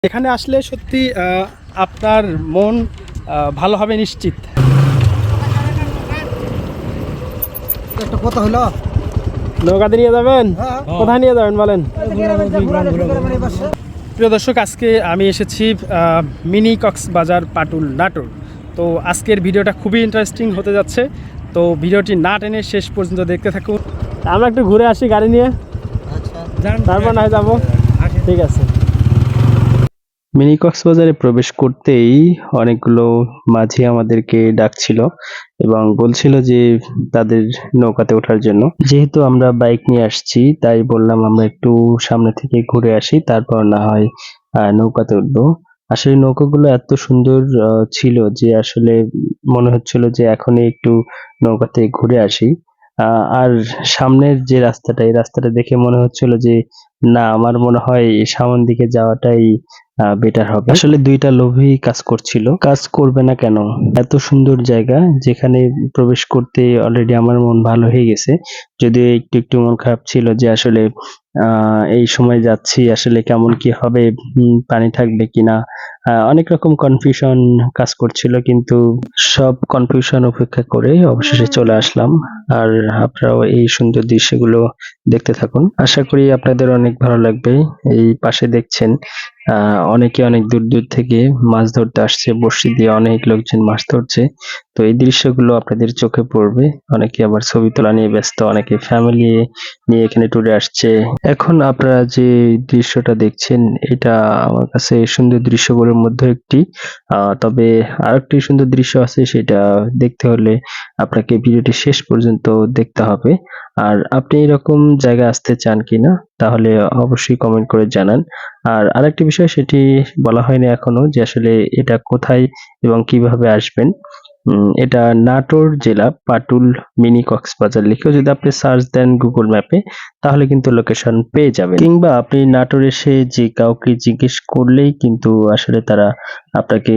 এখানে আসলে সত্যি আপনার মন ভালো হবে নিশ্চিত। একটা কথা হলো, নৌকাতে নিয়ে যাবেন? কোথায় নিয়ে যাবেন বলেন? প্রিয় দর্শক, আজকে আমি এসেছি মিনি কক্সবাজার পাটুল নাটোর। তো আজকের ভিডিওটা খুবই ইন্টারেস্টিং হতে যাচ্ছে, তো ভিডিওটি না টেনে শেষ পর্যন্ত দেখতে থাকুন। আমরা একটু ঘুরে আসি গাড়ি নিয়ে, তারপর না যাবো। ঠিক আছে। মিনি কক্সবাজারে প্রবেশ করতেই অনেকগুলো মাঝি আমাদেরকে ডাকছিল এবং বলছিল যে তাদের নৌকাতে ওঠার জন্য। যেহেতু আমরা বাইক নিয়ে আসছি তাই বললাম আমরা একটু সামনে থেকে ঘুরে আসি, তারপর না হয় নৌকাতে উঠবো। আসলে নৌকাগুলো এত সুন্দর ছিল যে আসলে মনে হচ্ছিল যে এখনই একটু নৌকাতে ঘুরে আসি। আর সামনের যে রাস্তাটা, এই রাস্তাটা দেখে মনে হচ্ছিল যে না, আমার মনে হয় সামনের দিকে যাওয়াটাই বেটার হবে। আসলে দুইটা লোভই কাজ করছিল, কাজ করবে না কেন? এত সুন্দর জায়গা যেখানে প্রবেশ করতে অলরেডি আমার মন ভালো হয়ে গেছে, যদিও একটু একটু মন খারাপ ছিল যে আসলে এই সময় যাচ্ছি, আসলে কেমন কি হবে, পানি থাকবে কিনা, অনেক রকম কনফিউশন কাজ করছিল, কিন্তু সব কনফিউশন উপেক্ষা করে অবশেষে চলে আসলাম। আর আপনারাও এই সুন্দর দৃশ্যগুলো দেখতে থাকুন, আশা করি আপনাদের অনেক ভালো লাগবে। এই পাশে দেখছেন অনেকে অনেক দূর দূর থেকে মাছ ধরতে আসছে, বড়শি দিয়ে অনেক লোকজন মাছ ধরছে। তো এই দৃশ্যগুলো আপনাদের চোখে পড়বে। অনেকে আবার ছবি তোলা নিয়ে ব্যস্ত, অনেকে ফ্যামিলি নিয়ে এখানে ট্যুরে আসছে। এখন আপনারা যে দৃশ্যটা দেখছেন, এটা আমার কাছে সুন্দর দৃশ্যগুলোর মধ্যে একটি। তবে আরেকটি সুন্দর দৃশ্য আছে, সেটা দেখতে হলে আপনাকে ভিডিওটি শেষ পর্যন্ত দেখতে হবে। আর আপনি এরকম জায়গায় আসতে চান কিনা তাহলে অবশ্যই কমেন্ট করে জানান। আর আরেকটি বিষয়, সেটি বলা হয়নি এখনো, যে আসলে এটা কোথায় এবং কিভাবে আসবেন। এটা নাটোর জেলা পাটুল মিনি কক্সবাজার লিখেও যদি আপনি সার্চ দেন গুগল ম্যাপে, তাহলে কিন্তু লোকেশন পেয়ে যাবেন। কিংবা আপনি নাটোর এসে যে কাউকে জিজ্ঞেস করলেই কিন্তু আসলে তারা আপনাকে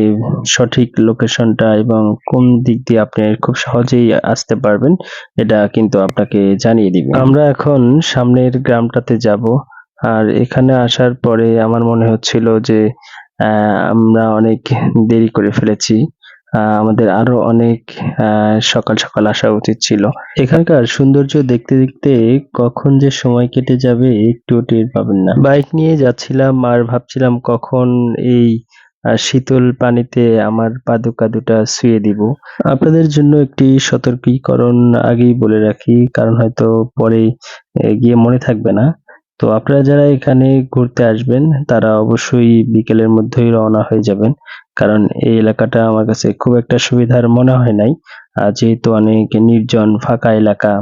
সঠিক লোকেশনটা এবং কোন দিক দিয়ে আপনি খুব সহজেই আসতে পারবেন এটা কিন্তু আপনাকে জানিয়ে দিবে। আমরা এখন সামনের গ্রামটাতে যাব। আর এখানে আসার পরে আমার মনে হচ্ছিল যে আমরা অনেক দেরি করে ফেলেছি। আমাদের আরো অনেক সকাল সকাল আসা উচিত ছিল। এখানকার সৌন্দর্য দেখতে দেখতে কখন যে সময় কেটে যাবে একটু টের পাবেন না। বাইক নিয়ে যাচ্ছিলাম আর ভাবছিলাম কখন এই শীতল পানিতে আমার পাদুকা দুটা শুইয়ে দিব। আপনাদের জন্য একটি সতর্কীকরণ আগেই বলে রাখি, কারণ হয়তো পরে গিয়ে মনে থাকবে না। তো আপনারা যারা এখানে ঘুরতে আসবেন তারা অবশ্যই বিকেলের মধ্যেই রওনা হয়ে যাবেন, কারণ এই এলাকাটা আমার কাছে খুব একটা সুবিধার মনে হয় নাই, যেহেতু অনেক নির্জন ফাঁকা এলাকা।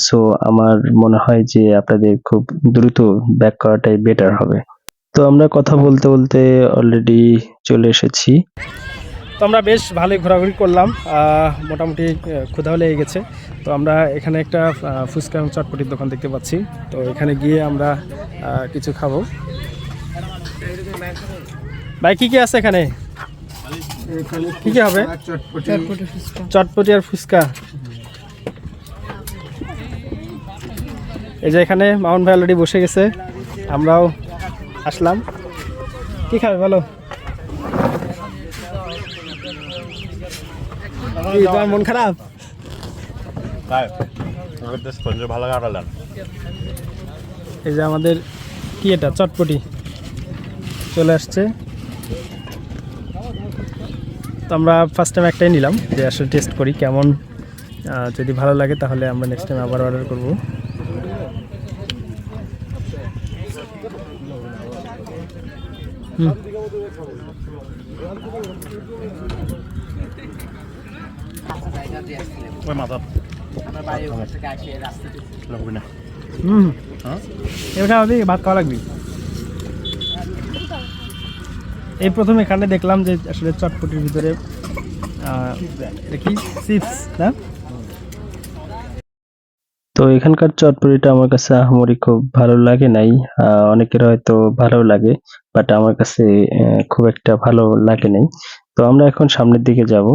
সো আমার মনে হয় যে আপনাদের খুব দ্রুত ব্যাক করাটাই বেটার হবে। তো আমরা কথা বলতে বলতে অলরেডি চলে এসেছি। তো আমরা বেশ ভালোই ঘোরাঘুরি করলাম, মোটামুটি ক্ষুধাও লেগে গেছে। তো আমরা এখানে একটা ফুচকা এবং চটপটির দোকান দেখতে পাচ্ছি, তো এখানে গিয়ে আমরা কিছু খাবো। ভাই কি কি আছে এখানে? কি কি হবে? চটপটি আর ফুচকা। এই যে এখানে মামুন ভাই অলরেডি বসে গেছে, আমরাও আসলাম। কি খাবে বলো? তোমার মন খারাপ? এই যে আমাদের কি এটা চটপটি চলে আসছে। তো আমরা ফার্স্ট টাইম একটাই নিলাম, যে আসলে টেস্ট করি কেমন, যদি ভালো লাগে তাহলে আমরা নেক্সট টাইম আবার অর্ডার করব। ভাত খাওয়া লাগবে। এই প্রথম এখানে দেখলাম যে আসলে চটপটির ভিতরে এটা কি চিপস না? তো এখানকার চটপটিটা আমার কাছে আহামরি খুব ভালো লাগে নাই। অনেকের হয়তো ভালো লাগে, বাট আমার কাছে খুব একটা ভালো লাগে নাই। তো আমরা এখন সামনের দিকে যাব।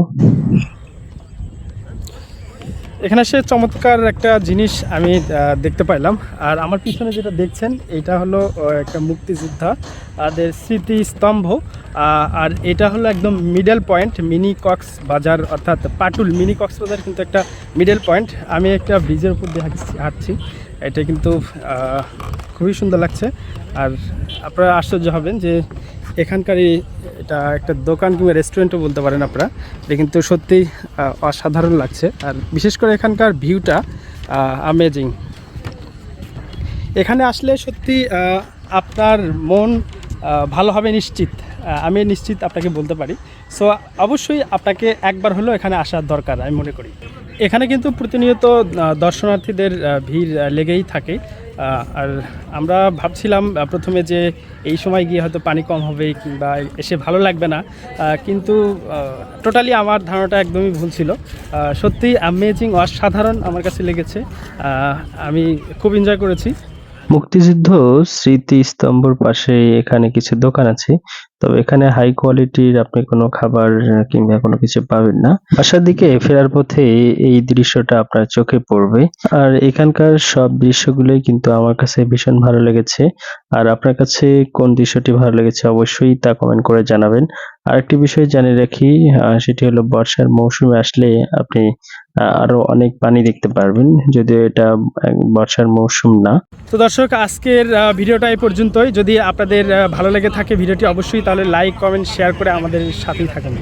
এখানে সে চমৎকার একটা জিনিস আমি দেখতে পাইলাম। আর আমার পিছনে যেটা দেখছেন এটা হলো একটা মুক্তিযোদ্ধা তাদের স্মৃতিস্তম্ভ। আর এটা হলো একদম মিডল পয়েন্ট মিনি কক্সবাজার, অর্থাৎ পাটুল মিনি কক্সবাজার কিন্তু একটা মিডল পয়েন্ট। আমি একটা ব্রিজের উপর দিয়ে হাঁটছি, এটা কিন্তু খুবই সুন্দর লাগছে। আর আপনারা আশ্চর্য হবেন যে এখানকার এটা একটা দোকান কিংবা রেস্টুরেন্টও বলতে পারেন আপনারা, এটা কিন্তু সত্যিই অসাধারণ লাগছে। আর বিশেষ করে এখানকার ভিউটা অ্যামেজিং। এখানে আসলে সত্যি আপনার মন ভালো হবে নিশ্চিত, আমি নিশ্চিত আপনাকে বলতে পারি। সো অবশ্যই আপনাকে একবার হলেও এখানে আসার দরকার আমি মনে করি। এখানে কিন্তু প্রতিনিয়ত দর্শনার্থীদের ভিড় লেগেই থাকে। আর আমরা ভাবছিলাম প্রথমে যে এই সময় গিয়ে হয়তো পানি কম হবে কিংবা এসে ভালো লাগবে না, কিন্তু টোটালি আমার ধারণাটা একদমই ভুল ছিল। সত্যি অ্যামেজিং, অসাধারণ আমার কাছে লেগেছে। আমি খুব এনজয় করেছি। মুক্তিযুদ্ধ স্মৃতিস্তম্ভর পাশে এখানে কিছু দোকান আছে, তবে এখানে হাই কোয়ালিটির আপনি কোনো খাবার কিংবা কোনো কিছু পাবেন না। বাসার দিকে ফেরার পথে এই দৃশ্যটা আপনার চোখে পড়বে। আর এখানকার সব দৃশ্যগুলোই কিন্তু আমার কাছে ভীষণ ভালো লেগেছে। আর আপনার কাছে কোন দৃশ্যটি ভালো লেগেছে অবশ্যই তা কমেন্ট করে জানাবেন। আরেকটি বিষয় জানিয়ে রাখি, সেটি হলো বর্ষার মৌসুমে আসলে আপনি আরো অনেক পানি দেখতে পারবেন, যদিও এটা বর্ষার মৌসুম না। তো দর্শক, আজকের ভিডিওটা এই পর্যন্তই। যদি আপনাদের ভালো লেগে থাকে ভিডিওটি, অবশ্যই তাহলে লাইক কমেন্ট শেয়ার করে আমাদের সাথেই থাকুন।